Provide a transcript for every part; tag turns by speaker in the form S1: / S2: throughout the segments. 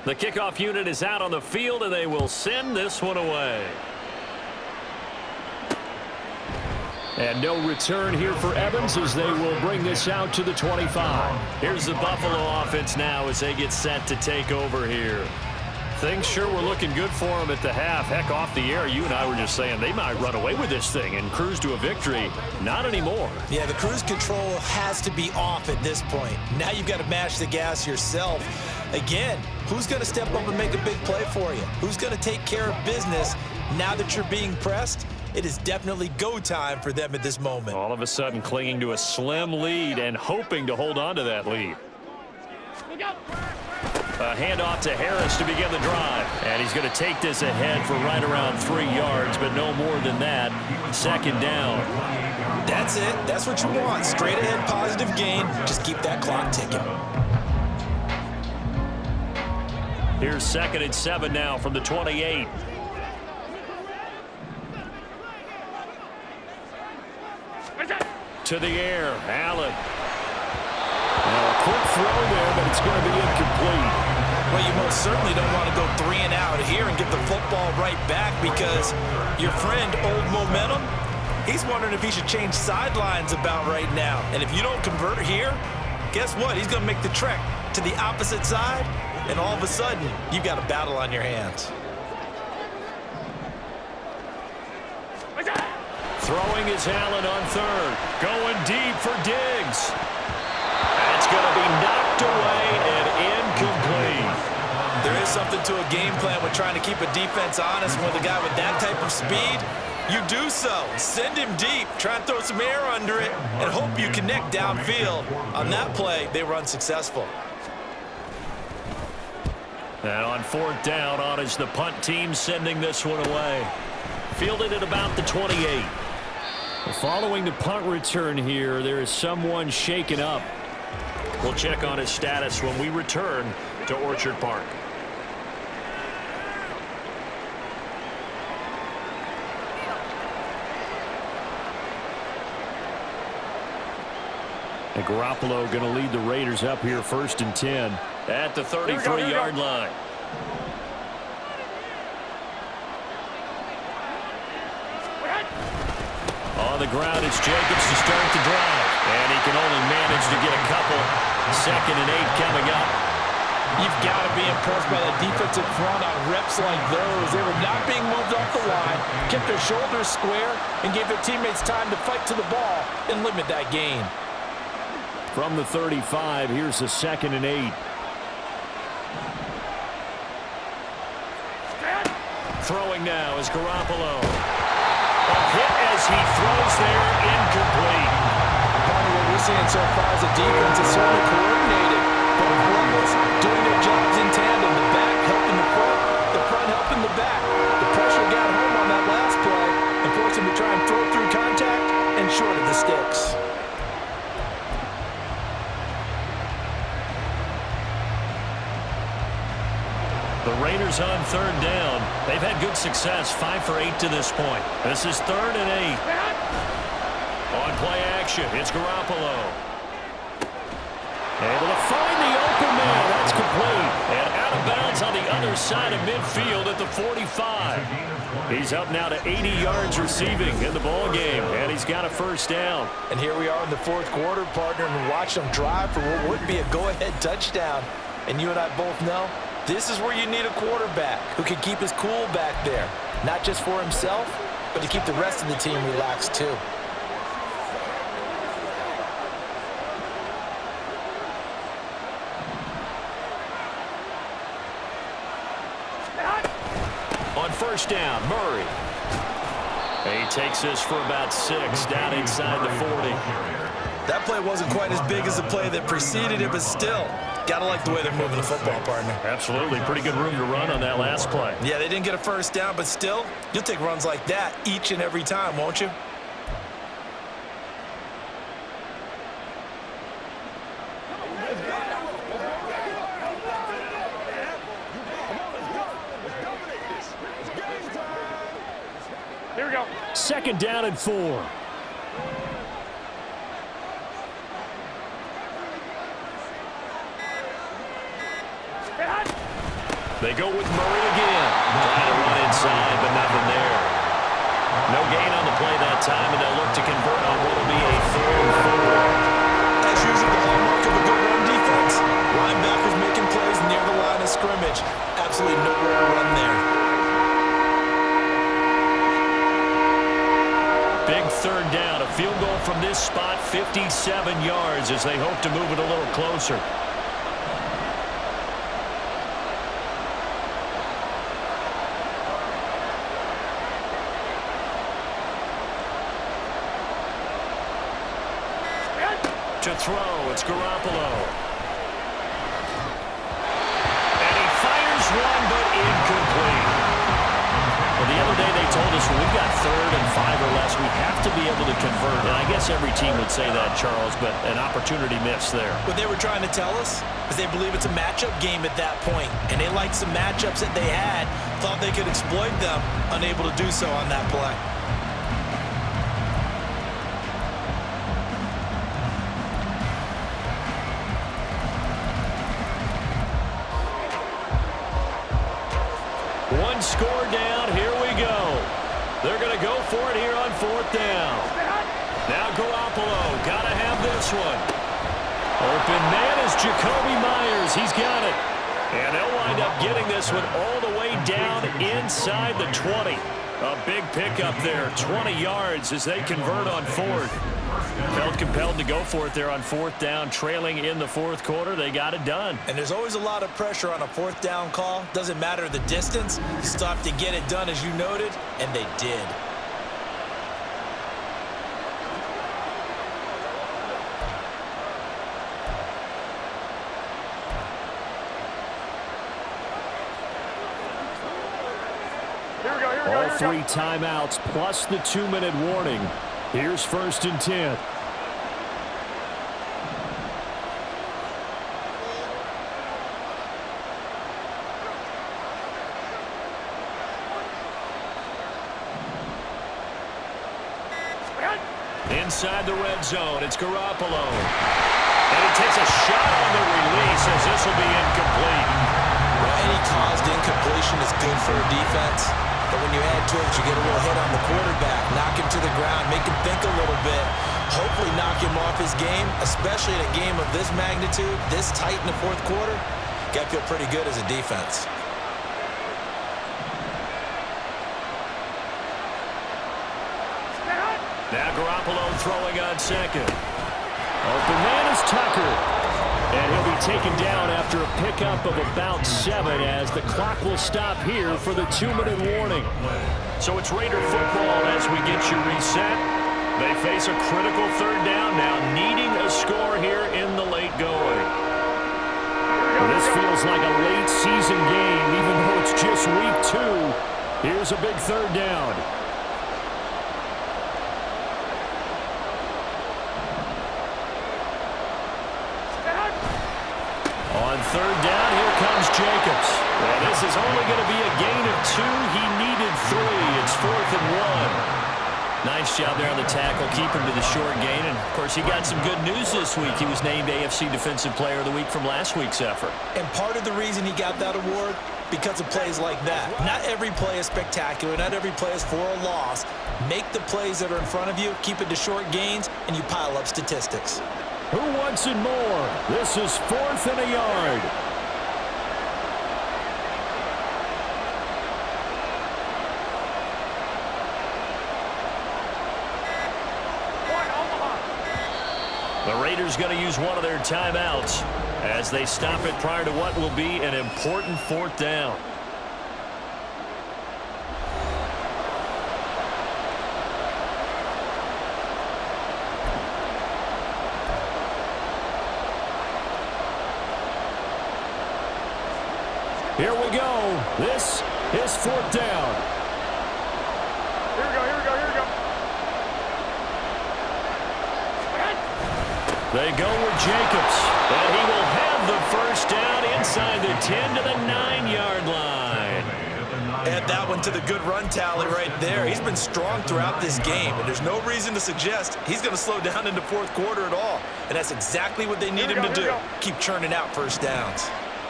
S1: The kickoff unit is out on the field, and they will send this one away. And no return here for Evans as they will bring this out to the 25. Here's the Buffalo offense now as they get set to take over here. Things sure were looking good for them at the half. Heck, off the air, you and I were just saying they might run away with this thing and cruise to a victory. Not anymore.
S2: Yeah, the cruise control has to be off at this point. Now you've got to mash the gas yourself. Again, who's going to step up and make a big play for you? Who's going to take care of business now that you're being pressed? It is definitely go time for them at this moment.
S1: All of a sudden clinging to a slim lead and hoping to hold on to that lead. A handoff to Harris to begin the drive. And he's going to take this ahead for right around 3 yards, but no more than that. Second down.
S2: That's it. That's what you want. Straight ahead positive gain. Just keep that clock ticking.
S1: Here's 2nd and 7 now from the 28. To the air, Allen. Now a quick throw there, but it's going to be incomplete.
S2: Well, you most certainly don't want to go 3 and out here and get the football right back because your friend, Old Momentum, he's wondering if he should change sidelines about right now. And if you don't convert here, guess what? He's going to make the trek to the opposite side, and all of a sudden, you've got a battle on your hands.
S1: Throwing is Allen on 3rd. Going deep for Diggs. That's going to be knocked away and incomplete.
S2: There is something to a game plan when trying to keep a defense honest with a guy with that type of speed. You do so. Send him deep. Try and throw some air under it and hope you connect downfield. On that play, they were unsuccessful.
S1: And on 4th down, on is the punt team sending this one away. Fielded at about the 28. Following the punt return here, there is someone shaken up. We'll check on his status when we return to Orchard Park. And Garoppolo going to lead the Raiders up here 1st and 10 at the 33-yard line. On the ground, it's Jacobs to start the drive. And he can only manage to get a couple. 2nd and 8 coming up.
S2: You've got to be impressed by that defensive front on reps like those. They were not being moved off the line, kept their shoulders square, and gave their teammates time to fight to the ball and limit that gain.
S1: From the 35, here's the 2nd and 8. Throwing now is Garoppolo. A hit as he throws there, incomplete.
S2: Part of what we're seeing so far is a defense is certainly coordinated. Both levels doing their jobs in tandem. The back helping the front helping the back. The pressure got home on that last play and forced him to try and throw through contact and short of the sticks.
S1: The Raiders on 3rd down. They've had good success, 5 for 8 to this point. This is 3rd and 8. On play action, it's Garoppolo. Able to find the open man. That's complete. And out of bounds on the other side of midfield at the 45. He's up now to 80 yards receiving in the ball game, and he's got a 1st down.
S2: And here we are in the 4th quarter, partner, and watch them drive for what would be a go-ahead touchdown. And you and I both know this is where you need a quarterback who can keep his cool back there, not just for himself, but to keep the rest of the team relaxed too.
S1: On 1st down, Murray. He takes this for about 6 down inside the 40.
S2: That play wasn't quite as big as the play that preceded it, but still, gotta like the way they're moving the football, partner.
S1: Absolutely. Pretty good room to run on that last play.
S2: Yeah, they didn't get a 1st down, but still, you'll take runs like that each and every time, won't you?
S1: Here we go. 2nd down and 4. They go with Murray again. Trying to run inside, but nothing there. No gain on the play that time, and they'll look to convert on what will be a 3rd and 4.
S2: As usual, the hallmark of a good run defense. Linebackers making plays near the line of scrimmage. Absolutely nowhere to run there.
S1: Big 3rd down. A field goal from this spot, 57 yards, as they hope to move it a little closer. To throw, it's Garoppolo. And he fires one, but incomplete. Well, the other day they told us when we've got 3rd and 5 or less, we have to be able to convert. And I guess every team would say that, Charles, but an opportunity missed there.
S2: What they were trying to tell us is they believe it's a matchup game at that point, and they liked some matchups that they had, thought they could exploit them, unable to do so on that play.
S1: One score down, here we go. They're going to go for it here on 4th down. Now Garoppolo, got to have this one. Open man is Jacoby Myers, he's got it. And they'll wind up getting this one all the way down inside the 20. A big pickup there, 20 yards as they convert on 4th. Felt compelled to go for it there on 4th down, trailing in the 4th quarter. They got it done.
S2: And there's always a lot of pressure on a 4th down call. Doesn't matter the distance. You still have to get it done, as you noted, and they did.
S1: All 3 timeouts plus the 2-minute warning. Here's 1st and 10. Inside the red zone, it's Garoppolo. And he takes a shot on the release as this will be incomplete.
S2: Well, any caused incompletion is good for a defense. But when you add to it, you get a little hit on the quarterback, knock him to the ground, make him think a little bit, hopefully knock him off his game, especially in a game of this magnitude, this tight in the 4th quarter. Got to feel pretty good as a defense.
S1: Now Garoppolo throwing on 2nd. Open man is Tucker. And he'll be taken down after a pickup of about 7 as the clock will stop here for the 2-minute warning. So it's Raider football as we get you reset. They face a critical 3rd down now, needing a score here in the late going. Well, this feels like a late season game, even though it's just week 2. Here's a big 3rd down. On 3rd down, here comes Jacobs. Well, this is only going to be a gain of 2. He needed 3. It's 4th and 1. Nice job there on the tackle, keep him to the short gain. And, of course, he got some good news this week. He was named AFC Defensive Player of the Week from last week's effort.
S2: And part of the reason he got that award, because of plays like that. Not every play is spectacular. Not every play is for a loss. Make the plays that are in front of you, keep it to short gains, and you pile up statistics.
S1: Who wants it more? This is 4th and a yard. The Raiders going to use one of their timeouts as they stop it prior to what will be an important 4th down. Here we go. This is 4th down.
S3: Here we go, here we go, here we go.
S1: They go with Jacobs, and he will have the 1st down inside the 10 to the 9-yard line.
S2: Add that one to the good run tally right there. He's been strong throughout this game, and there's no reason to suggest he's going to slow down in the 4th quarter at all. And that's exactly what they need him to do. Keep churning out 1st downs.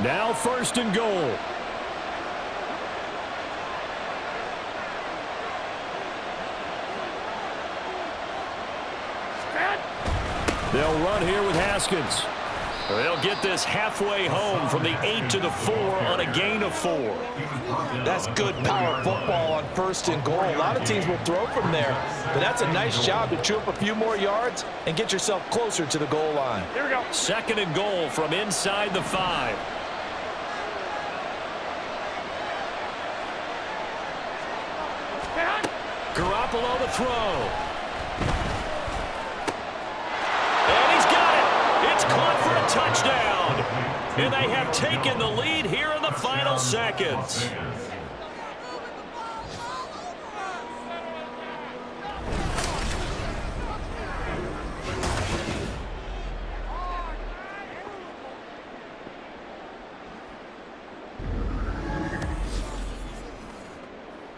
S1: Now 1st and goal. They'll run here with Haskins. They'll get this halfway home from the 8 to the 4 on a gain of 4.
S2: That's good power football on 1st and goal. A lot of teams will throw from there, but that's a nice job to chew up a few more yards and get yourself closer to the goal line.
S3: Here we go.
S1: 2nd and goal from inside the 5. Garoppolo to throw. And he's got it. It's caught for a touchdown. And they have taken the lead here in the final seconds.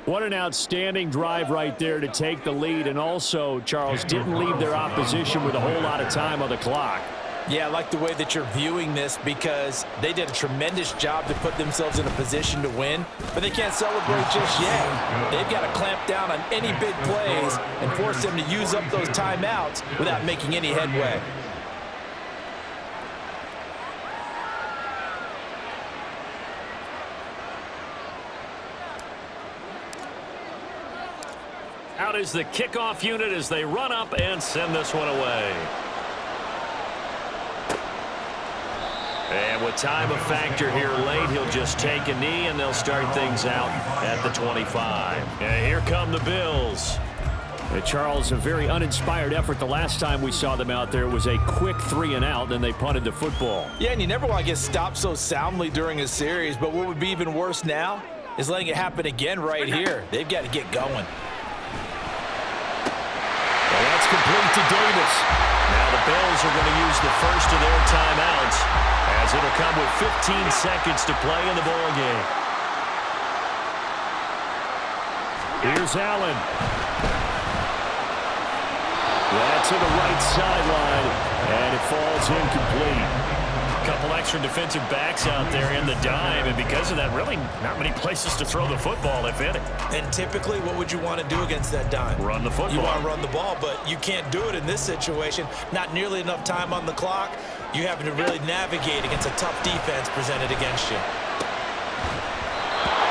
S1: What an outstanding drive right there to take the lead, and also, Charles, didn't leave their opposition with a whole lot of time on the clock.
S2: Yeah, I like the way that you're viewing this because they did a tremendous job to put themselves in a position to win, but they can't celebrate just yet. They've got to clamp down on any big plays and force them to use up those timeouts without making any headway.
S1: Out is the kickoff unit as they run up and send this one away. And with time a factor here late, he'll just take a knee and they'll start things out at the 25. And here come the Bills. And Charles, a very uninspired effort the last time we saw them out there. It was a quick 3 and out, then they punted the football.
S2: Yeah, and you never want to get stopped so soundly during a series, but what would be even worse now is letting it happen again right here. They've got to get going.
S1: Well, that's complete to Davis. Now the Bills are going to use the first of their timeouts, as it'll come with 15 seconds to play in the ball game. Here's Allen. That's to the right sideline, and it falls incomplete. A couple extra defensive backs out there in the dime, and because of that, really not many places to throw the football, if any.
S2: And typically, what would you want to do against that dime?
S1: Run the football.
S2: You want to run the ball, but you can't do it in this situation. Not nearly enough time on the clock. You having to really navigate against a tough defense presented against you.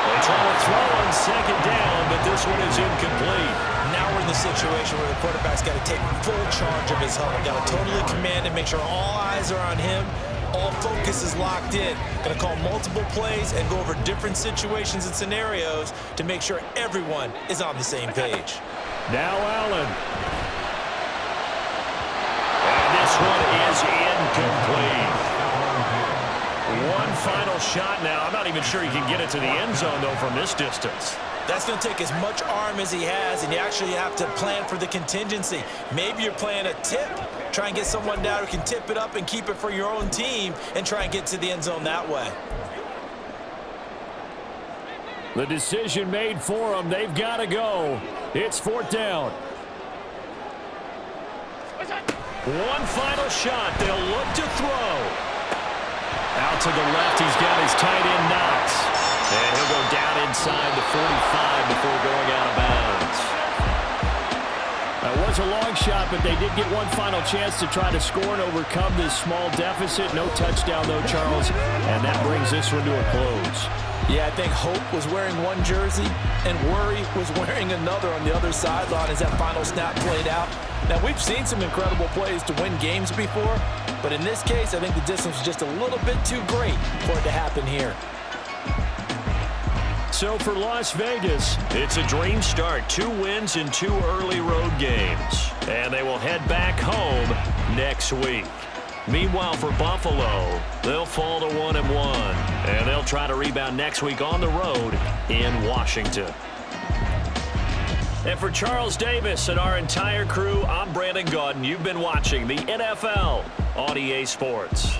S1: They try to throw on 2nd down, but this one is incomplete.
S2: Now we're in the situation where the quarterback's got to take full charge of his huddle. Got to totally command and make sure all eyes are on him. All focus is locked in. Going to call multiple plays and go over different situations and scenarios to make sure everyone is on the same page.
S1: Now Allen. And this one is incomplete. One final shot now. I'm not even sure he can get it to the end zone, though, from this distance.
S2: That's going to take as much arm as he has, and you actually have to plan for the contingency. Maybe you're playing a tip. Try and get someone down who can tip it up and keep it for your own team and try and get to the end zone that way.
S1: The decision made for them. They've got to go. It's 4th down. One final shot. They'll look to throw. Out to the left, he's got his tight end Knox. And he'll go down inside the 45 before going out of bounds. That was a long shot, but they did get one final chance to try to score and overcome this small deficit. No touchdown, though, Charles, and that brings this one to a close.
S2: Yeah, I think hope was wearing one jersey and worry was wearing another on the other sideline as that final snap played out. Now, we've seen some incredible plays to win games before, but in this case, I think the distance was just a little bit too great for it to happen here.
S1: So for Las Vegas, it's a dream start. 2 wins in 2 early road games. And they will head back home next week. Meanwhile, for Buffalo, they'll fall to 1-1. And they'll try to rebound next week on the road in Washington. And for Charles Davis and our entire crew, I'm Brandon Gaudin. You've been watching the NFL on EA Sports.